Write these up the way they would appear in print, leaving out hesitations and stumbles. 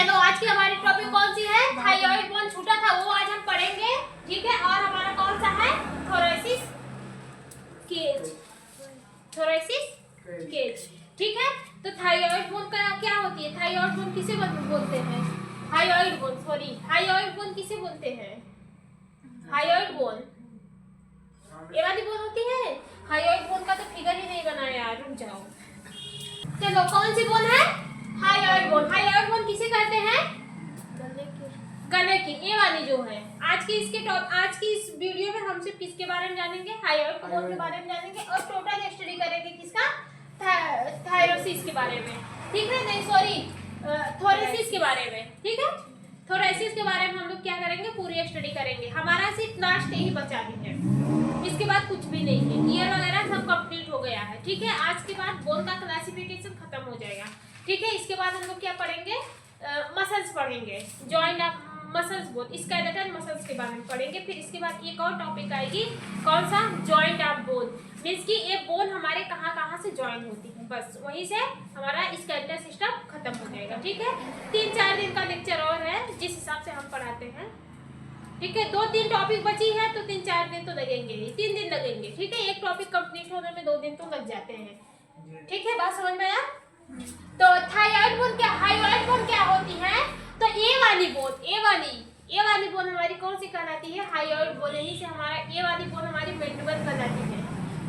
चलो आज की हमारी टॉपिक कौन सी है? थायराइड बोन छूटा था वो आज हम पढ़ेंगे, ठीक है। और हमारा कौन सा है? थोरेसिस केज, थोरेसिस केज, ठीक है। तो थायराइड बोन का क्या होती है? थायराइड बोन किसे बोलते हैं? Thyroid bone, sorry, thyroid bone किसे बोलते हैं? थायराइड बोन ये वाली बोन होती है। थायराइड बोन का तो फिगर ही नहीं बनाया यार, रुक जाओ। चलो कौन सी बोन है? Thyroid bone. थायराइड बोन किसे कहते हैं? गले की, ये वाली जो है। आज की इस वीडियो में हम सिर्फ किसके बारे में जानेंगे? थायराइड बोन के बारे में जानेंगे और टोटल स्टडी करेंगे किसका? थायरोसिस के बारे में, ठीक है। नहीं सॉरी, थोरेसिस के बारे में, ठीक है। थोरेसिस के बारे में हम लोग क्या करेंगे? पूरी स्टडी करेंगे। हमारा सिर्फ लास्ट यही बचा है, इसके बाद कुछ भी नहीं है। ईयर वगैरह सब कंप्लीट हो गया है, ठीक है। आज के बाद बोन का क्लासिफिकेशन खत्म हो जाएगा, ठीक है। इसके बाद हम लोग क्या पढ़ेंगे? मसल्स पढ़ेंगे, joint of muscles bone, skeletal muscles के बारे में पढ़ेंगे। फिर इसके बाद एक और टॉपिक आएगी, कौन सा? जॉइंट ऑफ बोन, मीन्स कि ये बोन हमारे कहाँ कहाँ से जॉइन होती है, बस वहीं से हमारा स्केलेटल सिस्टम खत्म हो जाएगा, ठीक है। 3-4 दिन का लेक्चर और है जिस हिसाब से हम पढ़ाते हैं, ठीक है। 2-3 टॉपिक बची है तो 3-4 दिन तो लगेंगे ही, 3 दिन लगेंगे, ठीक है। एक टॉपिक कंप्लीट होने में 2 दिन तो लग जाते हैं, ठीक है। बात समझ में आया? तो थायराइड बोन क्या, थायराइड बोन क्या होती है? तो ये वाली बोन, ये वाली बोन हमारी कौन सी कहलाती है? Thyroid bone. यहीं से हमारा ये वाली बोन हमारी मैंडिबल कहलाती है।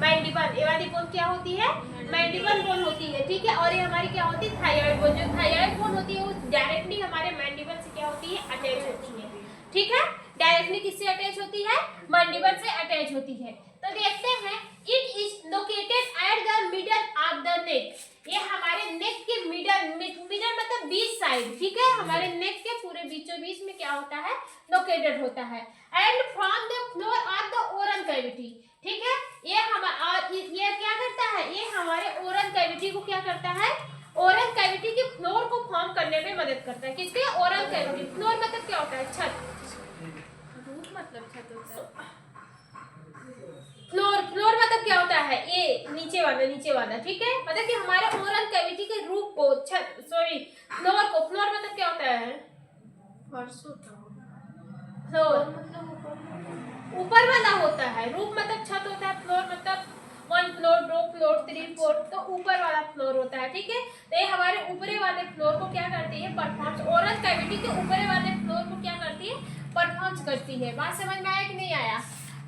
मैंडिबल, ये वाली बोन क्या होती है? मैंडिबल बोन होती है, ठीक है। और ये हमारी क्या होती है? Thyroid bone. जो थायराइड बोन होती है वो डायरेक्टली हमारे मैंडिबल से क्या होती है? अटैच होती है, ठीक है। डायरेक्टली किससे अटैच होती है? मैंडिबल से अटैच होती है। तो देखते हैं, it is located at the middle of the neck. ये हमारे नेक के मिडल मतलब बीच साइड, ठीक है। हमारे नेक के पूरे बीचों बीच में क्या होता है? लोकेटेड होता है। And from the floor of the oral cavity, ठीक है। ये क्या करता है? ये हमारे ओरल कैविटी को क्या करता है? ओरल कैविटी के फ्लोर को फॉर्म करने में मदद करता है। किसके? Oral cavity. फ्लोर मतलब क्या होता है? छत, मतलब छत होता है। फ्लोर मतलब क्या होता है? ये नीचे वाला, ठीक है। मतलब कि हमारे ओरल कैविटी के रूफ को, फ्लोर को, फ्लोर मतलब क्या होता है? फर्श होता है। फ्लोर मतलब ऊपर वाला होता है, रूफ मतलब छत होता है, फ्लोर मतलब 1 फ्लोर 2 फ्लोर 3 4, तो ऊपर वाला फ्लोर होता है, ठीक है। तो ये हमारे ऊपरी वाले फ्लोर को क्या करती है? परफॉर्म्स। ओरल कैविटी के ऊपरी वाले फ्लोर को क्या करती है? परफॉर्म्स करती है। बात समझ में आया कि नहीं आया?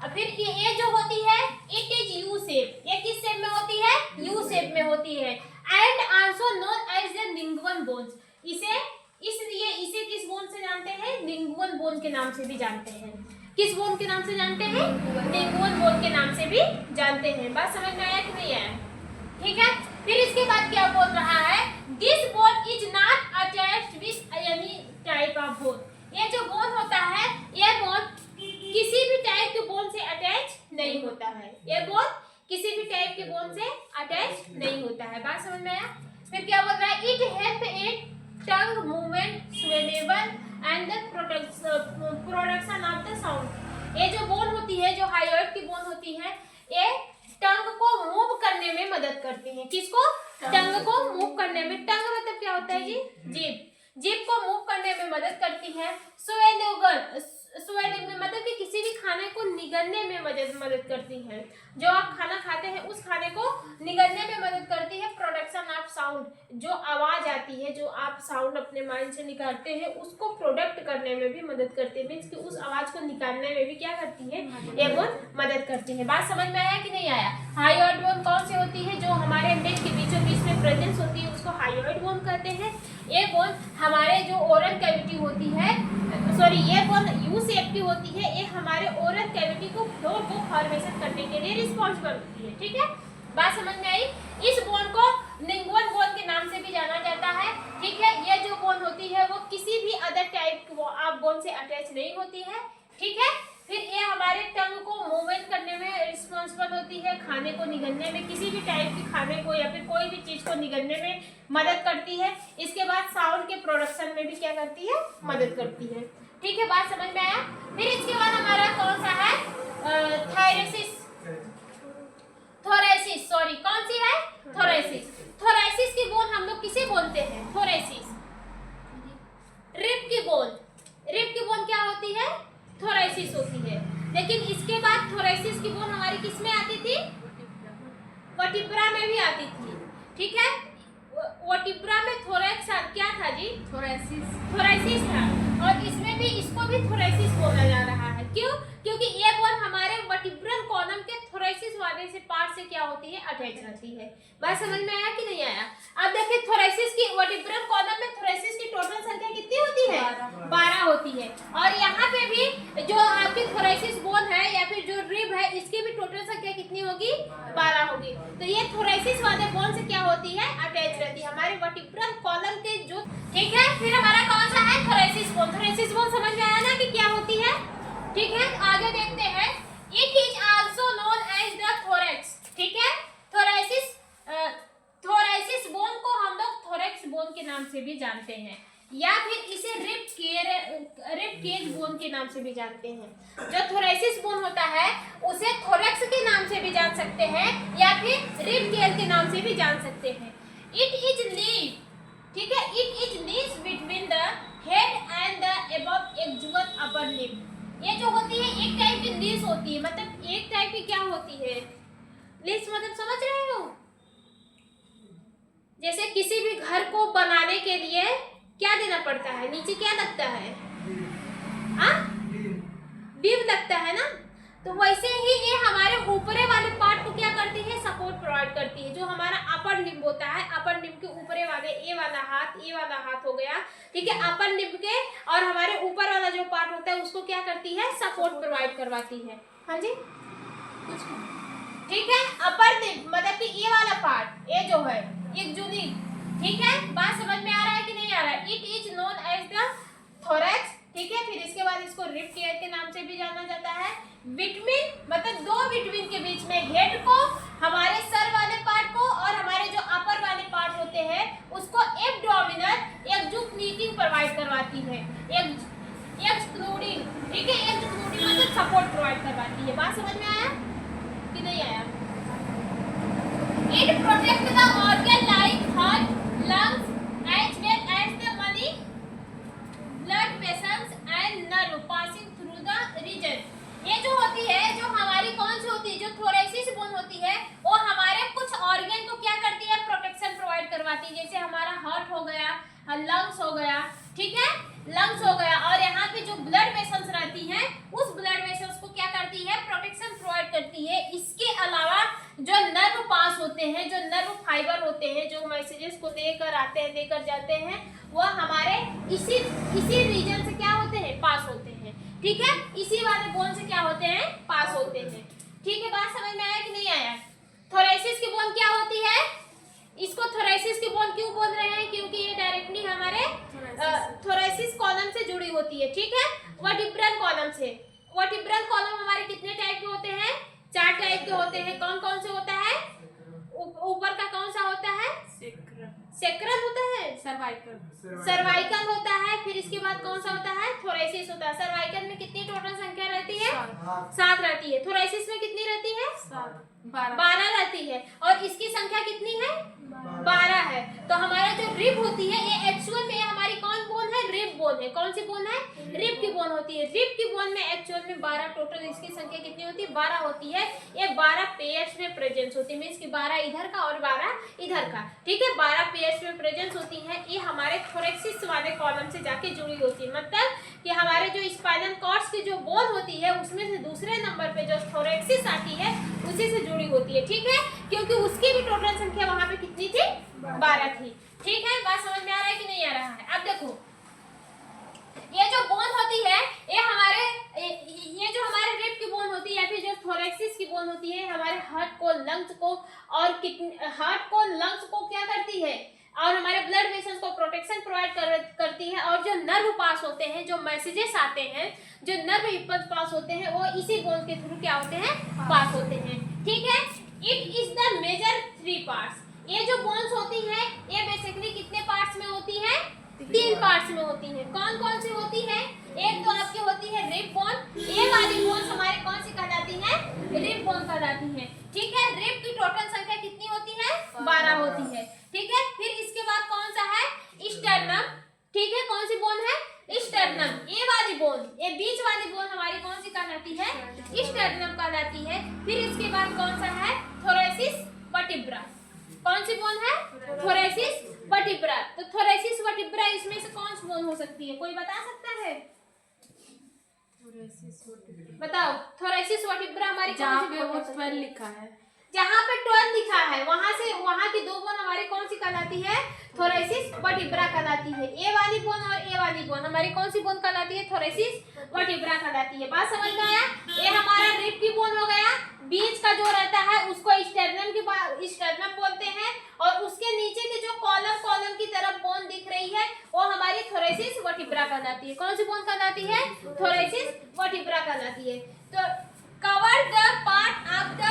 अब फिर ये जो होती है, इट इज यू शेप। ये किस शेप में होती है? यू शेप में होती है। And also known as the lingual bones. इसलिए इसे किस बोन से जानते हैं? लिंगुअल बोन के नाम से भी जानते हैं। किस बोन के नाम से जानते हैं? लिंगुअल बोन के नाम से भी जानते हैं। बात समझ में आया कि नहीं आया? ठीक है। फिर इसके बाद क्या बोल रहा है? This bone is not attached with any type of bone. ये जो बोन होता है, ये बोन किसी भी टाइप के बोन से अटैच नहीं होता है। ये बोन किसी भी टाइप के बोन से अटैच नहीं होता है। बात समझ में आया? फिर क्या बोल रहा है? It help in tongue movement, swallowable and the production of the sound. ये जो बोन होती है, जो थायराइड की बोन होती है, ये टंग को मूव करने में मदद करती है। किसको? टंग को मूव करने में। टंग मतलब क्या होता है जी? जीभ। जीभ को मूव करने में मदद करती है। स्वेलिंग में मतलब कि किसी भी खाने को निगलने में मदद करती है। जो आप खाना खाते हैं उस खाने को निगलने में मदद करती है। प्रोडक्शन ऑफ साउंड, जो आवाज आती है, जो आप साउंड अपने माइंड से निकालते हैं, उसको प्रोडक्ट करने में भी मदद करती है। मीन्स कि उस आवाज को निकालने में भी क्या करती है? ये बोन मदद करती है। बात समझ में आया कि नहीं आया? थायराइड बोन कौन सी होती है? जो हमारे नेक के बीचों बीच में प्रेजेंस होती है, उसको थायराइड बोन कहते हैं। ये बोन हमारे जो ओरल कैविटी होती है, ये बोन यू शेप की होती है। ये हमारे ओरल कैविटी को फ्लोर को फॉर्मेशन करने के लिए रिस्पॉन्सिबल होती है, ठीक है। बात समझ में आई? इस बोन को लिंगुअल बोन के नाम से भी जाना जाता है, ठीक है। ये जो बोन होती है वो किसी भी अदर टाइप ऑफ बोन से अटैच नहीं होती है, ठीक है। फिर ये हमारे टंग को मूवमेंट करने में रिस्पॉन्सिबल होती है, खाने को निगलने में, किसी भी टाइप के खाने को या फिर कोई भी चीज को निगलने में मदद करती है। इसके बाद साउंड के प्रोडक्शन में भी क्या करती है? मदद करती है, ठीक है। बात समझ में आया? फिर इसके बाद हमारा कौन सा है? थोरेसिस, सॉरी, कौन सी है? थोरेसिस। थोरेसिस की बोन हम लोग किसे बोलते हैं? थोरेसिस, थोरेसिस था, और इसमें भी इसको भी थोरेसिस बोला जा रहा है। क्यों? क्योंकि ये बोन हमारे वर्टिब्रल कॉलम के थोरेसिस वाले से पार्ट से क्या होती है, अटैच रहती है। बात समझ में आया कि नहीं आया? अब देखिए थोरेसिस की वर्टिब्रल कॉलम में थोरेसिस की टोटल संख्या कितनी होती है? 12 होती है। और यहाँ पे भी जो आपकी थोरेसिस बोन है या फिर जो रिब है, इसकी भी टोटल संख्या कितनी होगी? 12 होगी। तो ये थोरेसिस वाले बोन से क्या होती है, अटैच रहती है हमारे वर्टिब्रल कॉलम के जो। ठीक है, फिर हमारा कौन सा है, थोरेसिस बोन। थोरेसिस बोन समझ में आया ना कि क्या होती है? ठीक है, आगे देखते हैं। It is also known as the thorax. ठीक है, थोरेसिस बोन को हम लोग थोरेक्स बोन के नाम से भी जानते हैं, या फिर इसे रिब केज बोन के नाम से भी जानते हैं। जो थोरेसिस बोन होता है उसे थोरेक्स के नाम से भी जान सकते हैं, या फिर रिब केज के नाम से भी जान सकते हैं। इट इज लीव, ठीक है, it is leaves between the head and the above actual upper lip. ये जो होती है एक टाइप की लीव्स होती है, मतलब एक टाइप की क्या होती है, लीव्स मतलब समझ रहे हो? जैसे किसी भी घर को बनाने के लिए क्या देना पड़ता है, नीचे क्या लगता है, बीम लगता है ना। तो वैसे ही ये हमारे ऊपरे वाले पार्ट को क्या करती है, सपोर्ट प्रोवाइड करती है। जो हमारा अपर लिम्ब होता है, अपर लिम्ब के ऊपरे वाले ये वाला हाथ हो गया, ठीक है, अपर लिम्ब के, और हमारे ऊपर वाला जो पार्ट होता है उसको क्या करती है, सपोर्ट प्रोवाइड करवाती है। हाँ जी, ठीक है, अपर लिम्ब मतलब कि ये वाला पार्ट, ये जो है एक जूनी। ठीक है, बात समझ में आ रहा है कि नहीं आ रहा है? It is known as the thorax. ठीक है, फिर इसके बाद इसको रिब केज के नाम से भी जाना जाता है। बिटवीन मतलब दो बिटवीन के बीच में, हेड को, हमारे सर वाले पार्ट को, और हमारे जो अपर वाले पार्ट होते हैं उसको एब्डोमिनल एक्जुक्नीटिंग प्रोवाइड करवाती है। एक्सक्लूडिंग, ठीक है, एक्सक्लूडिंग मतलब सपोर्ट प्रोवाइड करवाती है। बात समझ में आया कि नहीं आया? It protects the organ like heart, lungs, as well as the many blood vessels and nerve passing through the region. ये जो होती है, जो हमारी कौन सी होती है, जो थोरेसिस बोन होती है, वो हमारे कुछ ऑर्गन को क्या करती है, प्रोटेक्शन प्रोवाइड करवाती है। जैसे हमारा हार्ट हो गया, लंग्स हो गया, ठीक है, लंग्स हो गया, और यहाँ पे जो ब्लड वेसल्स रहती हैं, उस ब्लड वेसल्स को क्या करती है, प्रोटेक्शन प्रोवाइड करती है। इसके अलावा जो नर्व पास होते हैं, जो नर्व फाइबर होते हैं, जो मैसेजेस को लेकर आते हैं, लेकर जाते हैं, वो हमारे इसी रीजन से क्या होते हैं, पास होते हैं। ठीक है, इसी वाले बोन से क्या होते हैं, पास होते हैं। ठीक है, बात समझ में आया कि नहीं आया? थोरेसिस की बोन क्या होती है, इसको थोरेसिस की बोन क्यों बोल रहे हैं, क्योंकि ये डायरेक्टली हमारे थोरेसिस कॉलम से जुड़ी होती है। ठीक है, वर्टिब्रल कॉलम से। वर्टिब्रल कॉलम हमारे कितने टाइप के होते हैं, 4 टाइप के होते हैं। कौन कौन से होता है? ऊपर का कौन सा होता है, सेक्रल होता है, सर्वाइकल होता है, फिर इसके बाद कौन सा होता है, थोरेसिस होता है। सर्वाइकल में कितनी टोटल संख्या रहती है, 7 रहती है। थोरेसिस में कितनी रहती है, 12 रहती है, और इसकी संख्या कितनी है, 12 है। तो हमारा जो रिब होती है, ये एक्चुअल में हमारी कौन बोन है, रिब बोन है। कौन सी बोन है, रिब की बोन होती है। रिब की बोन में एक्चुअल में 12 टोटल, इसकी संख्या कितनी होती है, 12 होती है। ये 12 पेयर्स में प्रेजेंस होती है, मींस कि 12 इधर का और 12 इधर का। ठीक है, 12 पेयर्स में प्रेजेंस होती है। ये हमारे थोरेसिस वाले कॉलम से जाके जुड़ी होती है, मतलब कि हमारे जो स्पाइनल कॉर्ड्स की जो बोन होती है, उसमें से दूसरे नंबर पे जो थोरेसिस आती है, उसी से जुड़ी होती है। ठीक है, क्योंकि उसकी भी टोटल संख्या वहां पे कितनी थी, 12 थी। ठीक है, बात समझ में आ रहा है कि नहीं आ रहा है? अब देखो, ये जो बोन होती है, ये जो हमारे रिब की बोन होती है, या फिर जो थोरेसिस की बोन होती है, हमारे हार्ट को, लंग्स को, और हार्ट को, लंग्स को क्या करती है, और हमारे ब्लड वेसल्स को प्रोटेक्शन प्रोवाइड करती है। और जो नर्व पास होते हैं, जो मैसेजेस आते हैं, जो नर्व इम्पल्स पास होते हैं, वो इसी बोन के थ्रू क्या होते हैं, पास होते हैं। ठीक है, it is the major 3 parts. ये जो बोन्स होती है, ये बेसिकली कितने पार्ट्स में होती है, 3 पार्ट्स में होती है। कौन कौन सी होती है? एक तो आपकी होती है रिब बोन। ये वाली बोन हमारी कौन सी कहलाती है, रिब बोन कहलाती है। ठीक है, रिब की टोटल संख्या कितनी होती है, 12 होती है। ठीक है, फिर इसके बाद कौन सा है, स्टर्नम। ठीक है, कौन सी बोन है, स्टर्नम। ये वाली बोन, ये बीच वाली बोन हमारी कौन सी कहलाती है, स्टर्नम कहलाती है। फिर इसके बाद कौन सा है, थोरेसिस वर्टिब्रा। कौन सी बोन है, थोरेसिस वर्टिब्रा। तो थोरेसिस वर्टिब्रा, इसमें से कौन बोन हो सकती है? कोई बता सकता है? बताओ, थोरेसिस वर्टिब्रा हमारी कौन सी बोन हो सकती है? लिखा है, जहाँ पे 12 लिखा है वहां से वहां की दो बोन हमारी कौन सी कहलाती है? थोरेसिस वर्टिब्रा कहलाती है। ए वाली बोन और ए वाली बोन हमारी कौन सी बोन कहलाती है? थोरेसिस वर्टिब्रा कहलाती है। बात समझ में आया? ये हमारा रिब की बोन हो गया। बीच का जो रहता है उसको स्टर्नम बोलते हैं, और उसके नीचे के जो कॉलम की तरफ बोन दिख रही है वो हमारी थोरेसिस वर्टिब्रा कहलाती है। कौन सी बोन कहलाती है? थोरेसिस वर्टिब्रा कहलाती है। तो cover the part of the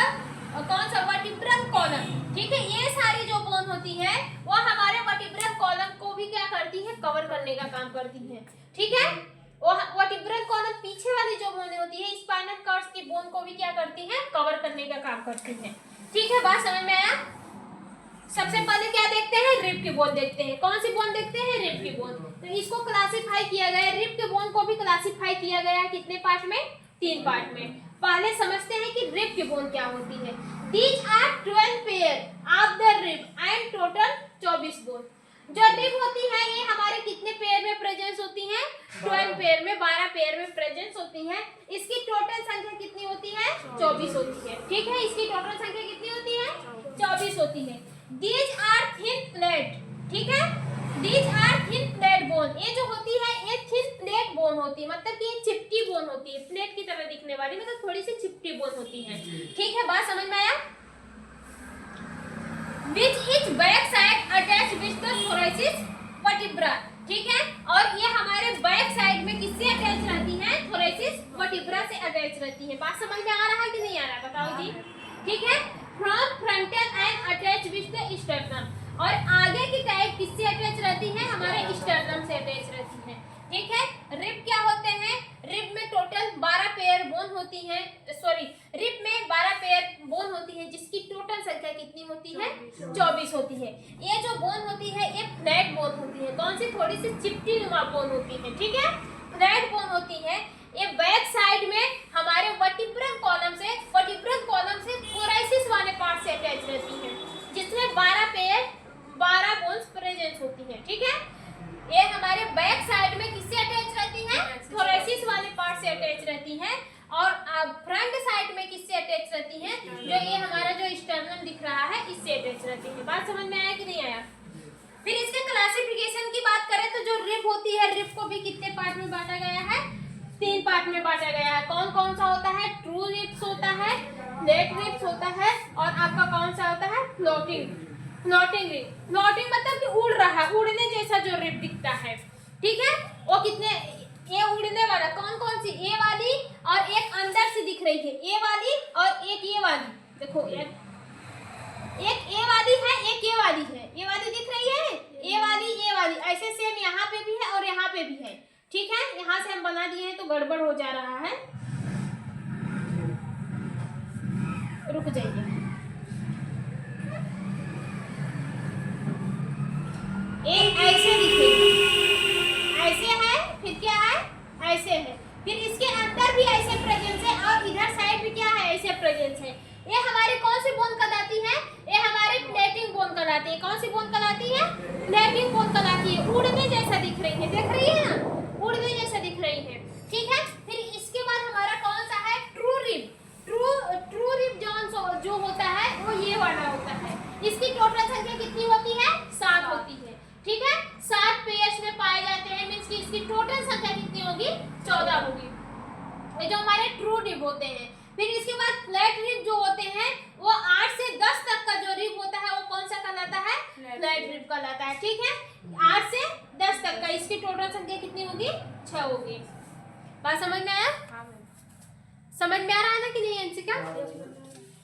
कौन सा? Vertebral column. ठीक है, ये सारी जो बोन होती है वो हमारे वर्टिब्रल कॉलम को भी क्या करती है? कवर करने का काम करती है। ठीक है, वो वर्टिब्रल कॉलम पीछे वाली जो बोन होती है स्पाइनल कॉर्ड की बोन को भी क्या करती है? कवर करने का काम करती है। ठीक है, बात समझ में आया? सबसे पहले क्या देखते हैं? रिब की बोन देखते हैं। कौन सी बोन देखते हैं? रिब की बोन। तो इसको क्लासिफाई किया गया है, रिब के बोन को भी क्लासिफाई किया गया है कितने पार्ट में? 3 पार्ट में। पहले समझते हैं कि रिब की बोन क्या होती है। These are 12 pair of the rib end total 24 bone. जो रिब होती है ये हमारे कितने पेयर में प्रेजेंस होती है? 12 पेयर में, 12 पेयर में प्रेजेंस होती है। इसकी टोटल संख्या कितनी होती है? 24 होती है। ठीक है, इसकी टोटल संख्या कितनी होती है? 24 होती है। These are thin plate, ठीक है, These are thin plate bone। ये जो होती है ये thin plate bone होती है, मतलब कि ये चिपटी बोन होती है, प्लेट की तरह दिखने वाली, मतलब थोड़ी सी चिपटी बोन होती है। ठीक है, बात समझ में आया? Which is back side attached with the thoracic vertebra। ठीक है, और ये हमारे बैक साइड में किससे अटैच रहती है? थोरेसिस वर्टिब्रा से अटैच रहती है। बात समझ में आ रहा है कि नहीं आ रहा? बताओ जी। ठीक है, from frontal and attach with the sternum. और आगे की टाइप किससे अटैच रहती है? हमारे स्टर्नम से अटैच रहती है। ठीक है, रिब क्या होते हैं? रिब में टोटल 12 पेयर बोन होती है, सॉरी, रिब में 12 पेयर बोन होती है जिसकी टोटल संख्या कितनी होती है? 24 होती है। ये जो बोन होती है ये फ्लैट बोन होती है। कौन सी? थोड़ी सी चिपटी नुमा बोन होती है। ठीक है, फ्लैट बोन होती है। ये बैक साइड में हमारे वर्टिब्रल कॉलम से थोरेसिस वाले पार्ट से अटैच रहती है, जिसमें 12 बोन्स प्रेजेंट होती है। ठीक है, ये हमारे बैक साइड में किससे अटैच रहती है? थोरेसिस वाले पार्ट से अटैच रहती है। और फ्रंट साइड में किससे अटैच रहती है? जो ये हमारा जो स्टर्नम दिख रहा है इससे अटैच रहती है। बात समझ में आया कि नहीं आया? फिर इसके क्लासिफिकेशन की बात करें तो जो रिब होती है, रिब को भी कितने पार्ट में बांटा गया है? 3 पार्ट में बांटा गया है। कौन कौन सा होता है? ट्रू रिब्स होता है, फ्लैट रिब्स होता है, और आपका कौन सा होता है? Floating rib. फ्लोटिंग मतलब कि उड़ रहा है, उड़ने जैसा जो रिब दिखता है। ठीक है, वो कितने? ये उड़ने वाला कौन कौन सी? ए वाली और एक अंदर से दिख रही है, ए वाली और एक ये वाली। देखो एक ए वाली है, एक ये वाली है। ये वाली दिख रही है, ए वाली ऐसे सेम यहाँ पे भी है और यहाँ पे भी है। ठीक है, यहाँ से हम बना दिए हैं तो गड़बड़ हो जा रहा है, रुक जाइए। एक ऐसे दिखेगी, ऐसे है, फिर क्या है? ऐसे है, फिर इसके अंदर भी ऐसे प्रेजेंस है, और इधर साइड भी क्या है? ऐसे प्रेजेंस है। ये हमारी कौन सी बोन कहलाती है? ये हमारी प्लेटिंग बोन कहलाती है। कौन सी बोन कहलाती है? प्लेटिंग बोन कहलाती है। उड़ने जैसा दिख रही है, देख रही है ना, उड़ने जैसा दिख रही है। ठीक है, फिर इसके बाद हमारा कौन सा है? True rib. ट्रू रिब जो होता है वो ये वाला होता है। इसकी टोटल संख्या कितनी होती है? 7 होती है। ठीक है, 7 पेयर्स में पाए जाते हैं, मींस कि इसकी टोटल संख्या कितनी होगी? 14 होगी। ये जो हमारे ट्रू रिब होते हैं। फिर इसके बाद फ्लैट रिब जो होते हैं वो 8 से 10 तक का जो रिब होता है वो कौन सा कहलाता है? फ्लैट रिब कहलाता है। ठीक है, 8 से 10 तक का, इसकी टोटल संख्या कितनी होगी? 6 होगी। बात समझ में आया? समझ में आ रहा है ना कि नहीं? अंशिका,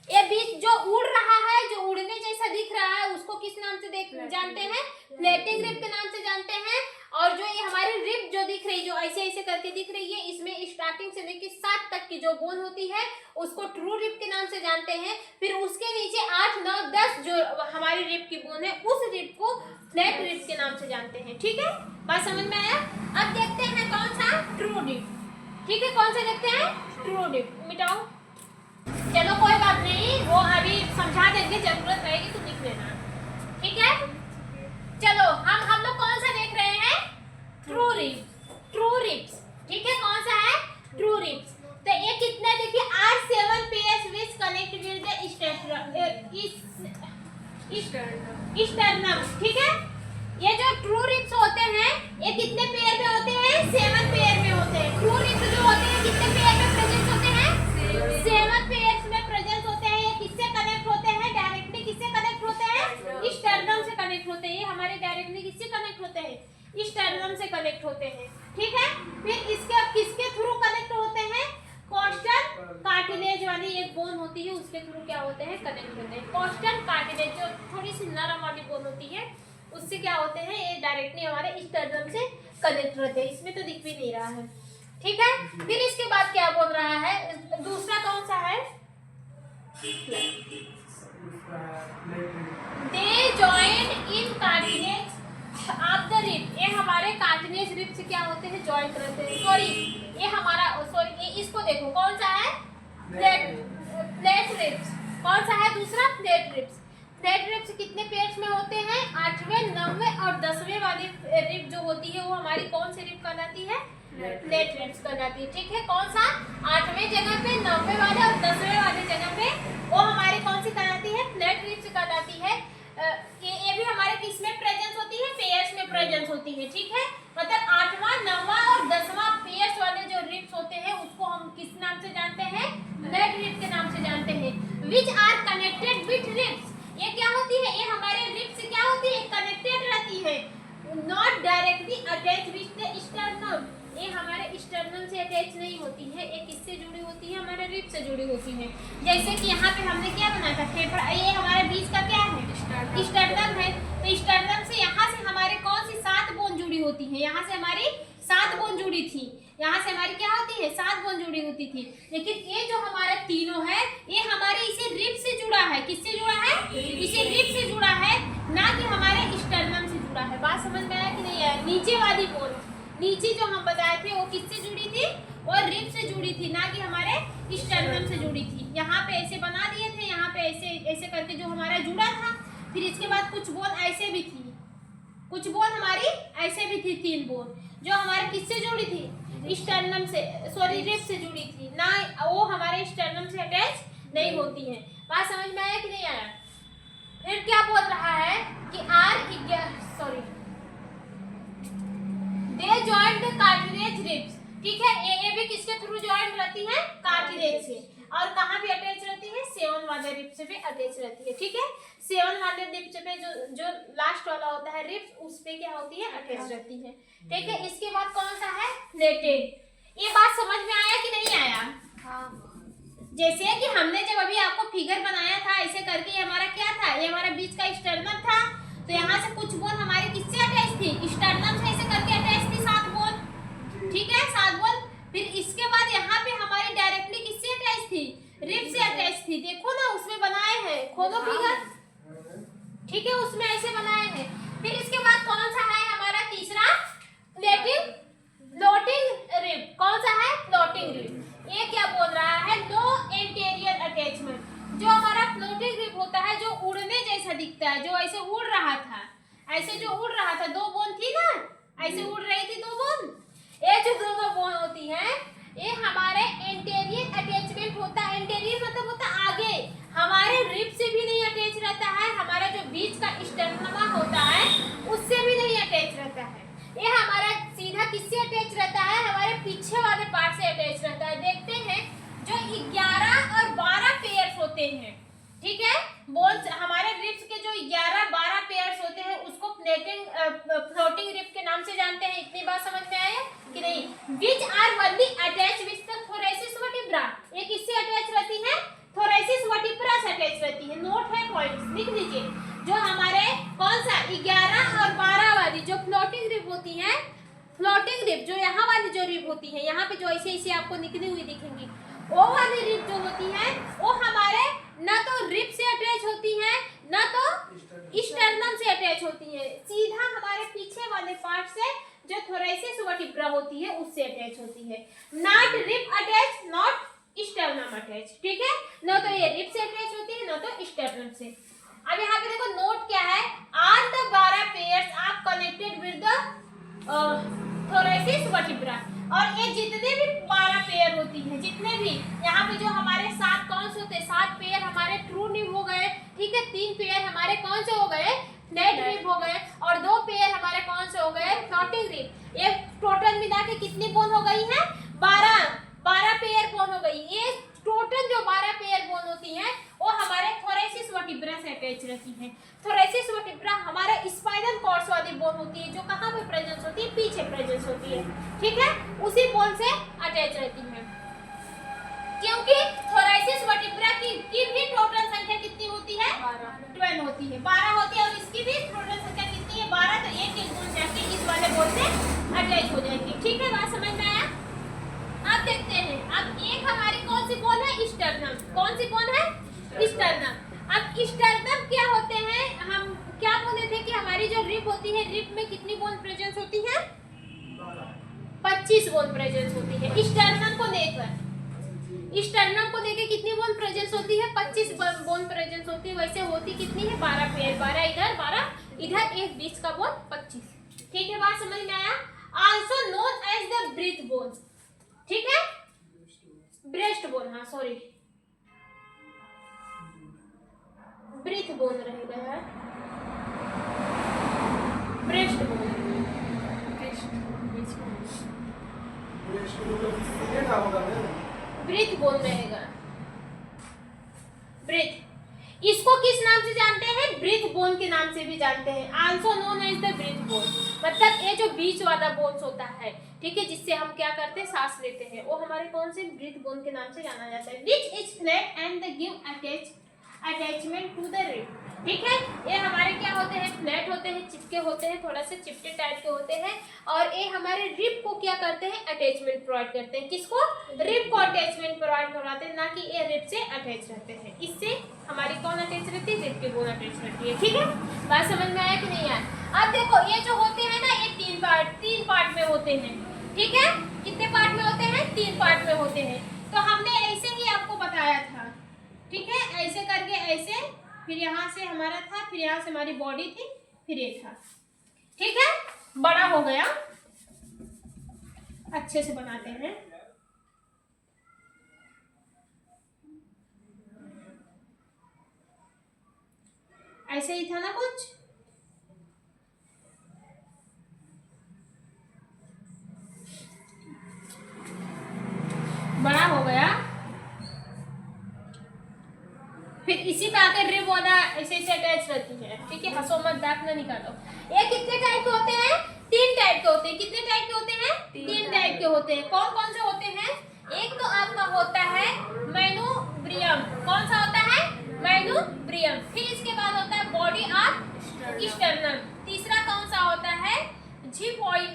ये बीच जो उड़ रहा है, जो उड़ने जैसा दिख रहा है, उसको किस नाम से जानते हैं? फ्लैटिंग रिब के नाम से जानते हैं। और जो ये हमारी रिब जो दिख रही, जो ऐसे ऐसे करके दिख रही है, इसमें स्टार्टिंग से लेकर 7 तक की जो बोन होती है उसको ट्रू रिब के नाम से जानते हैं। फिर उसके नीचे 8, 9, 10 जो हमारी रिब की बोन है उस रिब को फ्लैट रिब के नाम से जानते हैं। ठीक है, बात समझ में आया? अब देखते हैं कौन सा? True rib. ठीक है, कौन सा देखते हैं? True rib. मिटाओ, चलो कोई बात नहीं, वो अभी समझा देंगे, जरूरत रहेगी तो लिख लेना। ठीक है, चलो हम लोग कौन सा देख रहे हैं? ट्रू स्टर्नम से कनेक्ट होते हैं, ठीक है। फिर इसके किसके थ्रू कनेक्ट होते हैं, कोस्टल कार्टिलेज वाली एक बोन होती है उसके थ्रू क्या होते हैं, कनेक्ट होते हैं। कोस्टल कार्टिलेज जो थोड़ी सी नरम वाली बोन होती है उससे क्या होते हैं, ये डायरेक्टली हमारे स्टर्नम से कनेक्ट होते हैं। इसमें तो दिख भी नहीं रहा है, ठीक है। फिर इसके बाद क्या बोल रहा है, दूसरा कौन सा है, they joint in cartilage of the rib, ये हमारे कार्टिलेज रिब से क्या होते हैं, जॉइंट रहते हैं। सॉरी ये हमारा, सॉरी ये इसको देखो कौन सा है, प्लेट रिब्स। कौन सा है दूसरा, प्लेट रिब्स। प्लेट रिब्स कितने पेयर्स में होते हैं, 8वें 9वें और 10वें वाली रिब जो होती है वो हमारी कौन सी रिब कहलाती है, प्लेट रिब्स कहलाती है, ठीक है। कौन सा, 8वें जगह पे, 9वें वाले और 10वें वाले जगह पे वो हमारी कौन सी कहलाती है, प्लेट रिब्स कहलाती है। ये भी हमारे किस में प्रेजेंस होती है, पेयर्स में प्रेजेंस होती है, ठीक है। मतलब 8वां 9वां और 10वां पेयर्स वाले जो रिब्स होते हैं उसको हम किस नाम से जानते हैं, प्लेट रिब के नाम से जानते हैं। Which are connected with ribs, ये क्या होती है, ये हमारे रिब से क्या होती है, कनेक्टेड रहती है, not directly attach with the sternum, ये हमारे स्टर्नम से अटैच नहीं होती है, ये किससे जुड़ी होती है, हमारे रिब से जुड़ी होती है। जैसे कि यहाँ पे हमने क्या बनाया था, फेफड़ा, ये हमारे बीच का क्या है, स्टर्नम है। तो स्टर्नम से यहाँ से हमारे कौन सी 7 बोन जुड़ी होती है, यहाँ से हमारी 7 बोन जुड़ी थी, यहाँ से हमारी क्या होती है, 7 बोन जुड़ी होती थी। लेकिन ये जो हमारा तीनों है ये हमारे इसे रिब से जुड़ा है, किससे जुड़ा है, इसे रिब से जुड़ा है, ना कि हमारे स्टर्नम से जुड़ा है। बात समझ में आया कि नहीं आया। नीचे वाली बोन, नीचे जो हम बताए थे वो किससे जुड़ी थी, वो रिब से जुड़ी थी, ना कि हमारे स्टर्नम से जुड़ी थी। यहाँ पे ऐसे बना दिए थे, यहाँ पे ऐसे ऐसे करके जो हमारा जुड़ा था। फिर इसके बाद कुछ बोन ऐसे भी थी, कुछ बोन हमारी ऐसे भी थी, 3 बोन जो हमारे किससे जुड़ी थी, स्टर्नम से, सॉरी रिब से जुड़ी थी, ना वो हमारे स्टर्नम से अटैच नहीं होती है। बात समझ में आया कि नहीं आया। फिर क्या बोल रहा है कि दे जॉइंट द कार्टिलेज रिब्स, ठीक है। ये भी किसके थ्रू जॉइंट रहती है, कार्टिलेज से। और कहाँ पे अटैच रहती है, 7 वाले रिब से भी अटैच रहती है, ठीक है। 7 वाले रिब पे जो लास्ट वाला होता है रिब्स, उस पे क्या होती है, अटैच रहती है, ठीक है। इसके बाद कौन सा है, प्लेटेड। ये बात समझ में आया कि नहीं आया। हाँ। जैसे कि हमने जब अभी आपको फिगर बनाया था ऐसे करके, ये हमारा क्या था, ये हमारा बीच का स्टर्नम था। तो यहाँ से कुछ बोन हमारी किससे अटैच थी, स्टर्नम से ऐसे करके अटैच थी, 7 बोन, ठीक है, 7 बोन। फिर इसके बाद यहाँ पे हमारी डायरेक्टली किससे अटैच थी, रिब से अटैच थी। देखो ना उसमें बनाए हैं, खोलो फिगर, ठीक है, उसमें ऐसे बनाए हैं। फिर इसके बाद कौन सा है हमारा तीसरा, फ्लोटिंग रिब। कौन सा है, फ्लोटिंग रिब। ये क्या बोल रहा है, नो एंटीरियर अटैचमेंट। जो हमारा फ्लोटिंग रिब होता है जो उड़ने जैसा दिखता है, जो ऐसे उड़ रहा था, ऐसे जो उड़ रहा था, 2 बोन थी ना, ऐसे उड़ रही थी 2 बोन। ये जो दोनों बोन होती है ये हमारे एंटीरियर अटैचमेंट होता है। एंटीरियर मतलब होता है आगे, हमारे रिब से भी नहीं अटैच रहता है, हमारा जो बीच का स्टर्नम होता है उससे भी नहीं अटैच रहता है। ये हमारा सीधा किससे अटैच रहता है, हमारे पीछे वाले पार्ट से अटैच रहता है। देखते हैं जो 11 और 12 पेयर्स होते हैं, ठीक है, बोन्स हमारे रिब्स के जो 11-12 पेयर्स होते हैं उसको फ्लोटिंग रिब के नाम से जानते हैं। इतनी बात समझ में आया कि नहीं। Which are only attach with the thoracic vertebra, ये किससे अटैच रहती है, थोरैसिस वर्टिब्रा से अटैच रहती है। नोट है, पॉइंट्स लिख लीजिए। जो हमारे कौन सा 11 और 12 वाली जो फ्लोटिंग रिब होती है, फ्लोटिंग रिब जो यहाँ वाली जो रिब होती है, यहाँ पे जो ऐसे ऐसे आपको निकली हुई दिखेंगी, वो वाली रिब जो होती है वो हमारे ना तो रिब से अटैच होती है ना तो स्टर्नम से अटैच होती है, सीधा हमारे पीछे वाले पार्ट से जो थोरैसिस वर्टिब्रा होती है उससे अटैच होती है। Not rib attach, not sternum attach, ठीक है। ना तो ये रिब से अटैच होती है ना तो स्टर्नम से। अब यहाँ पे देखो नोट क्या है, all the 12 pairs are connected with the thoracic vertebra. और ये जितने भी 12 पेयर होती है, जितने भी यहाँ पे जो हमारे 7 कौन से होते हैं, 7 पेयर हमारे ट्रू रिब हो गए, ठीक है, 3 पेयर हमारे कौन से हो गए, फ्लैट रिब हो गए, और 2 पेयर हमारे कौन से हो गए, फ्लोटिंग रिब। ये टोटल मिला के कितनी बोन हो गई है, 12 पेयर बोन हो गई। ये टोटल जो 12 पेयर बोन होती है वो हमारे थोरैसिस वर्टिब्रा से अटैच रहती हैं। थोरेसिस वर्टिब्रा हमारे स्पाइनल कॉर्ड वाली बोन होती है जो कहाँ पे प्रेजेंस होती है, पीछे प्रेजेंस होती है, ठीक है, उसी बोन से अटैच रहती है। क्योंकि थोरेसिस वर्टिब्रा की भी टोटल संख्या कितनी होती है, 12 होती है, 12 होती है, और इसकी भी टोटल संख्या कितनी है, 12। तो एक बोन जाके इस वाले बोन से अटैच हो जाएगी, ठीक है, बात समझ में आया। अब देखते हैं, अब एक हमारी कौन सी बोन है, स्टर्नम। कौन सी बोन है, स्टर्नम। अब स्टर्नम क्या होते हैं, हम क्या बोले थे कि हमारी जो रिब होती है, रिब में कितनी बोन प्रेजेंस होती है, 25 बोन प्रेजेंस होती है। स्टर्नम को लेकर कितनी बोन प्रेजेंस होती है, 25 बोन प्रेजेंस होती है। वैसे होती कितनी है, 12 पेयर, 12 इधर 12 इधर, एक बीच का बोन 25, ठीक है, बात समझ में आया। Also known as the breath bone, ठीक है, ब्रेस्ट बोन, हाँ सॉरी, ब्रीथ बोन रहेगा यार, ब्रेस्ट बोन, ब्रीथ बोन रहेगा, ब्रीथ। इसको किस नाम से जानते हैं, ब्रीथ बोन के नाम से भी जानते हैं, also known as the breath bone. मतलब ये जो बीच वाला बोन्स होता है, ठीक है, जिससे हम क्या करते हैं, सांस लेते हैं, वो हमारे कौन से, ब्रीथ बोन के नाम से जाना जाता है। Which is flat and the give attachment to the rib, ठीक है, ये हमारे क्या होते हैं, फ्लैट होते हैं, चिपके होते हैं, थोड़ा से चिपटे टाइप के होते हैं, और ये हमारे रिब को क्या करते हैं, अटैचमेंट प्रोवाइड करते हैं। किसको, रिब को अटैचमेंट प्रोवाइड करवाते हैं, ना कि ये रिब से अटैच रहते हैं। इससे हमारी कौन अटैच रहती है, रिब की बोन अटैच रहती है, ठीक है, बात समझ में आया कि नहीं आया। अब देखो ये जो होते हैं ना, ये तीन पार्ट में होते हैं, ठीक है, कितने पार्ट में होते हैं, 3 पार्ट में होते हैं। तो हमने ऐसे ही आपको बताया था, ठीक है, ऐसे करके ऐसे, फिर यहाँ से हमारा था, फिर यहाँ से हमारी बॉडी थी, फिर ये था, ठीक है, बड़ा हो गया, अच्छे से बनाते हैं। ऐसे ही था ना कुछ, बड़ा हो गया, फिर इसी पे आकर रिब वाला ऐसे अटैच रहती है, ठीक है, हंसो मत, दांत ना निकालो। ये कितने टाइप के होते हैं, 3 टाइप के होते हैं। कितने टाइप के होते हैं, 3 टाइप के होते हैं। कौन कौन से होते हैं, एक तो आपका होता है मेनुब्रियम। कौन सा होता है, मेनुब्रियम। फिर इसके बाद होता है बॉडी ऑफ स्टर्नम। तीसरा कौन सा होता है, जिपोइड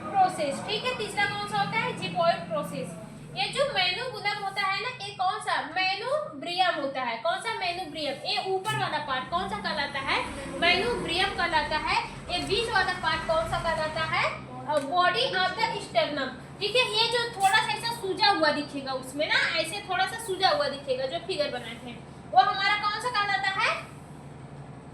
प्रोसेस, ठीक है, तीसरा कौन सा होता है, जिपोइड प्रोसेस। ये जो मेनुबुलम होता है ना, ये कौन सा, मेनुब्रियम होता है। कौन सा, मेनुब्रियम। ये ऊपर वाला पार्ट कौन सा कहलाता है, मेनुब्रियम कहलाता है। ये बीच वाला पार्ट कौन सा कहलाता है, बॉडी ऑफ द स्टर्नम, ठीक है। ये जो थोड़ा सा ऐसा सूजा हुआ दिखेगा उसमें ना, ऐसे थोड़ा सा सूजा हुआ दिखेगा, जो फिगर बनाए थे, वो हमारा कौन सा कहलाता है,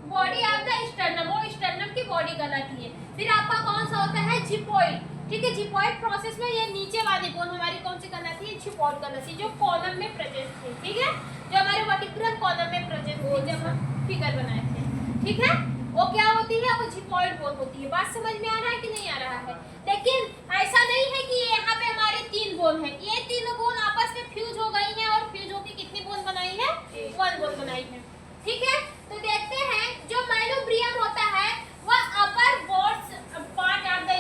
बॉडी ऑफ द स्टर्नम। वो स्टर्नम की बॉडी कहलाती है। फिर आपका कौन सा होता है, जिपोइड, ठीक है। जिपोइड प्रोसेस में ये नीचे वाली बोन हमारी कौन सी कहलाती है, जिपोइड कहलाती है, जो कॉलम में प्रेजेंट थी, ठीक है, जो हमारे वर्टिब्रल कॉलम में प्रेजेंट थी जब हम फिगर बनाए थे, ठीक है। वो क्या होती है, वो जिपोइड बोन होती है। बात समझ में आ रहा है कि नहीं आ रहा है। लेकिन ऐसा नहीं है कि यहाँ पे हमारी 3 बोन है, ये तीनों बोन आपस में फ्यूज हो गई है, और फ्यूज होकर कितनी बोन बनाई है, 1 बोन बनाई है, ठीक है। तो देखते हैं, जो मेनुब्रियम होता है वह upper part of the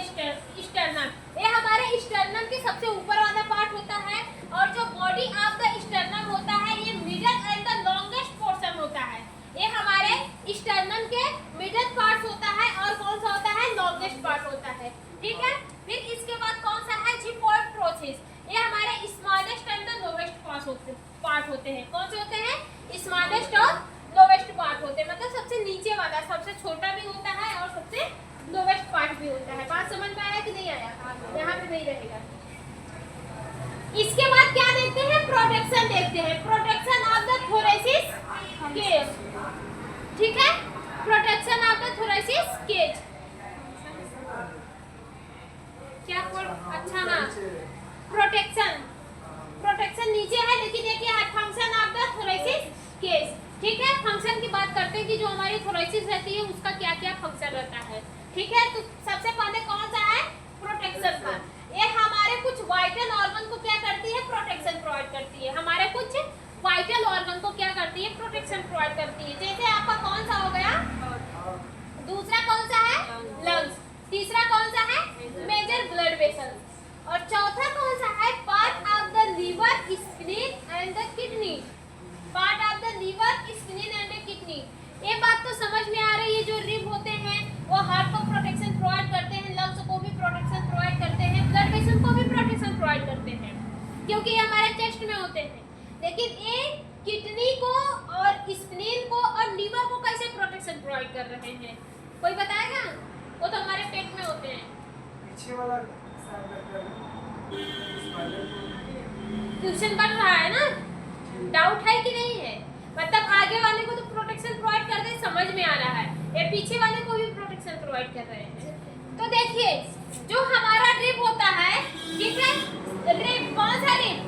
sternum, ये हमारे स्टर्नम के सबसे ऊपर वाला पार्ट होता है। और जो बॉडी ऑफ द स्टर्नम होता है, ये middle and the longest portion होता है। ये हमारे स्टर्नम के मिडल पार्ट होता है, और कौन सा होता है, लॉन्गेस्ट पार्ट होता है, ठीक है। फिर इसके बाद कौन सा है, जिपोइड प्रोसेस। ये हमारे smallest and the lowest part होते हैं। कौन से होते हैं, स्मॉलेस्ट और लोवेस्ट पार्ट होते हैं, मतलब सबसे नीचे वाला, सबसे छोटा भी होता है और सबसे लोवेस्ट पार्ट भी होता है। बात समझ में आया कि नहीं आया, यहाँ पे नहीं रहेगा। इसके बाद क्या देखते हैं, प्रोटेक्शन देखते हैं, protection of the thoracic cage, ठीक है, protection of the thoracic cage. क्या अच्छा, हाँ, प्रोटेक्शन नीचे है, लेकिन ये क्या है, function of the thoracic cage, ठीक है। फंक्शन की बात करते हैं कि जो हमारी थोरेसिस रहती है उसका क्या क्या फंक्शन रहता है, ठीक है। तो सबसे पहले कौन सा है, प्रोटेक्शन का। ये हमारे कुछ वाइटल ऑर्गन को क्या करती है, प्रोटेक्शन प्रोवाइड करती है। प्रोटेक्शन प्रोवाइड करती है। जैसे आपका कौन सा हो गया, दूसरा कौन सा है, लंग्स, तीसरा कौन सा है, मेजर ब्लड वेसल, और चौथा कौन सा है, part of the liver, spleen and the kidney, part of the liver, spleen and the kidney. ये बात तो समझ में आ रही है, जो रिब होते हैं वो हार्ट को प्रोटेक्शन प्रोवाइड करते हैं, लंग्स को भी प्रोटेक्शन प्रोवाइड करते हैं, ब्लड वेसल को भी प्रोटेक्शन प्रोवाइड करते हैं, क्योंकि ये हमारे चेस्ट में होते हैं। लेकिन ये किडनी को और स्प्लीन को और लीवर को कैसे प्रोटेक्शन प्रोवाइड कर रहे हैं, कोई बताएगा? वो तो हमारे पेट में होते हैं। पीछे वाला ट्यूशन बढ़ रहा है ना, डाउट है कि नहीं है? मतलब आगे वाले को तो प्रोटेक्शन प्रोवाइड करते हैं, समझ में आ रहा है, ये पीछे वाले को भी प्रोटेक्शन प्रोवाइड कर रहे हैं। तो देखिए जो हमारा रिब होता है, ठीक है, रिब कौन सा रिब,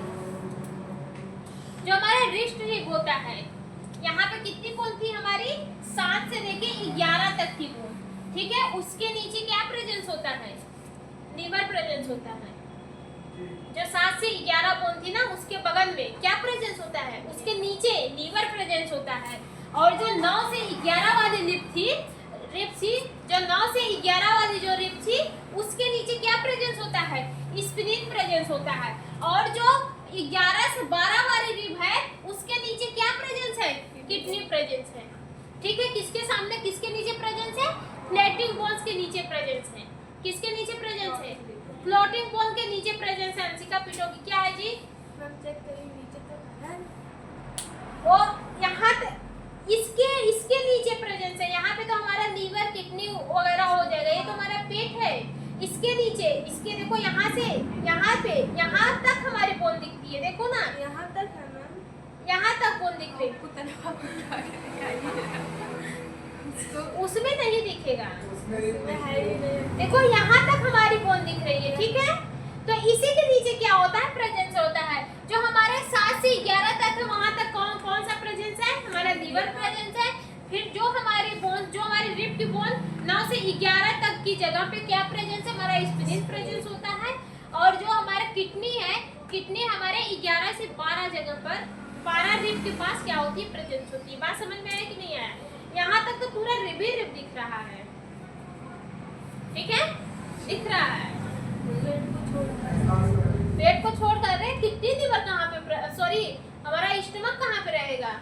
जो हमारा रिस्ट रिब होता है, यहाँ पे कितनी बोन थी हमारी, 7 से लेके 11 तक की बोन, ठीक है। उसके नीचे क्या प्रेजेंस होता है, लीवर प्रेजेंस होता है। जो 7 से 11 बोन थी ना, उसके बगल में क्या प्रेजेंस होता है, उसके नीचे लीवर प्रेजेंस होता है। और जो 9 से 11 वाली रिब थी, जो 9 से 11 वाली जो रिब थी, उसके नीचे क्या प्रेजेंस होता है, स्प्लीन प्रेजेंस होता है। और जो 11 से 12 वाली रिब है, उसके नीचे क्या प्रेजेंस है, किडनी प्रेजेंस है, ठीक है। किसके सामने, किसके नीचे प्रेजेंस है, फ्लैटिंग बोन्स के नीचे प्रेजेंस है। किसके नीचे प्रेजेंस है, फ्लोटिंग बोन के नीचे प्रेजेंस है। अंशिका पिटोगी क्या है जी, चेक करिए नीचे तक है वो यहाँ इसके नीचे प्रेजेंस है। यहाँ पे तो हमारा लीवर, किडनी वगैरह हो जाएगा, ये तो हमारा पेट है। इसके नीचे, इसके देखो यहाँ से यहाँ पे, यहाँ तक हमारी बोन दिखती है, देखो ना, यहाँ तक है मैम, यहाँ तक बोन दिख रही, उसमें नहीं दिखेगा, देखो यहाँ तक हमारी बोन दिख रही है, ठीक है। तो इसी के नीचे क्या होता है, प्रेजेंस होता है। जो हमारे 7 से 11 तक है, वहां तक कौन सा प्रेजेंस है, हमारा लीवर प्रेजेंस है। फिर जो हमारी बोन, जो हमारी रिब की बोन 9 से 11 तक की जगह पे क्या प्रेजेंस है, हमारा स्प्लीन प्रेजेंस होता है। और जो हमारा किडनी है, किडनी हमारे 11 से 12 जगह पर, 12 रिब के पास क्या होती है, प्रेजेंस होती है। बात समझ में आया कि नहीं आया? यहाँ तक तो पूरा रिब ही रिब दिख रहा है, ठीक है, दिख रहा है। पेट को छोड़ कर रहे, किडनी लीवर कहाँ पे, सॉरी हमारा स्टमक कहाँ पे रहेगा,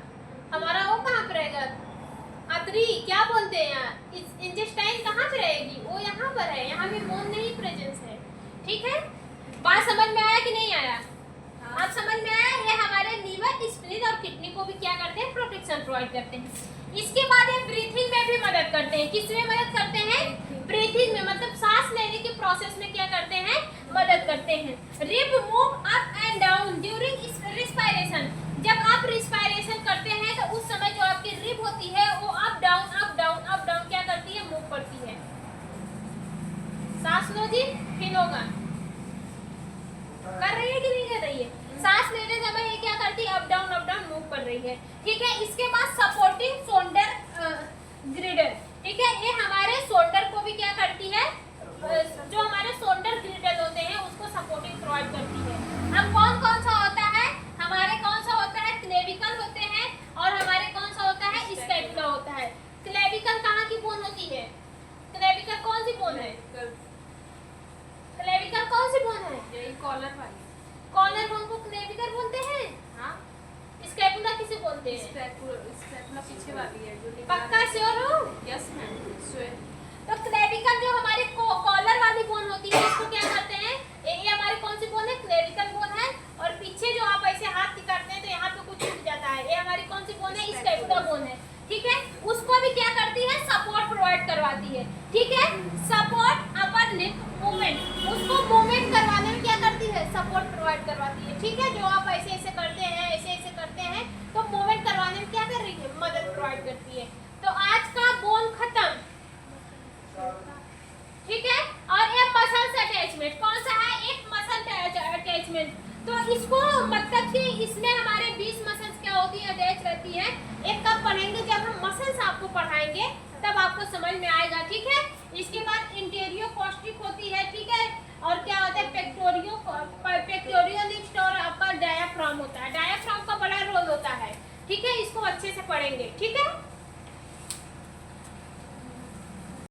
हमारा वो कहाँ पे रहेगा, अतरी क्या बोलते हैं यार, इंटेस्टाइन कहाँ पे रहेगी, वो यहाँ पर है, यहाँ पे बोन नहीं प्रेजेंस है, ठीक है। बात समझ में आया कि नहीं आया? आप समझ में आया? ये हमारे लीवर, स्प्लीन और किडनी को भी क्या करते हैं, प्रोटेक्शन प्रोवाइड करते हैं। इसके बाद ये ब्रीथिंग में भी मदद करते हैं। किसमें मदद करते हैं, ब्रीथिंग में, मतलब सांस लेने के प्रोसेस में क्या करते हैं, मदद करते हैं। Rib move up and down during respiration. जब आप रिस्पायरेशन करते हैं तो उस समय जो आपकी रिब होती है वो up down up down up down क्या करती है, मूव करती है। सांस लो जी, फील होगा, कर रही है कि नहीं कर रही है? सांस लेने समय ये क्या करती है, अप डाउन मूव कर रही है, ठीक है। इसके बाद सपोर्टिंग शोल्डर ग्रिडर, ठीक है, ये हमारे शोल्डर को भी क्या करती है, जो हमारे शोल्डर ग्रिडर होते हैं उसको सपोर्टिंग प्रोवाइड करती है। अब कौन सा होता है, हमारे कौन सा होता है, क्लेविकल होते हैं, और हमारे कौन सा होता है, स्कैपुला होता है। क्लेविकल कहाँ की बोन होती है, क्लेविकल कौन सी बोन है, क्लेविकल कौन सी बोन है, यही कॉलर वाली, कॉलर बोन को क्लेविकल बोलते हैं। हाँ, स्कैपुला किसे बोलते हैं, स्कैपुला पीछे वाली है जो पक्का श्योर हो? Yes ma'am, sure. तो क्लेविकल जो हमारी कॉलर वाली बोन होती है इसको क्या करते हैं, ये हमारी कौन सी बोन है, क्लेविकल बोन है। और पीछे जो आप ऐसे हाथ करते हैं तो यहाँ पे कुछ छूट जाता है, ये हमारी कौन सी बोन है, स्कैपुला बोन है, ठीक है। उसको भी क्या करती है, सपोर्ट प्रोवाइड करवाती है, ठीक है। सपोर्ट अपर लिप मूवमेंट, उसको मूवमेंट करवाने में क्या करती है, सपोर्ट प्रोवाइड करवाती है, ठीक है। जो आप ऐसे ऐसे करते हैं, ऐसे ऐसे करते हैं तो मूवमेंट करवाने में क्या कर रही है, मदद प्रोवाइड करती है। तो आज का बोन खत्म, ठीक है। और ये मसल अटैचमेंट कौन सा है, एक मसल अटैचमेंट। तो इसको मतलब कि इसमें हमारे 20 मसल्स क्या होती है, अटैच रहती है। एक कब पढ़ेंगे, जब हम मसल्स आपको पढ़ाएंगे तब आपको समझ में आएगा, ठीक है। इसके बाद इंटीरियो कॉस्टिक होती है, ठीक है।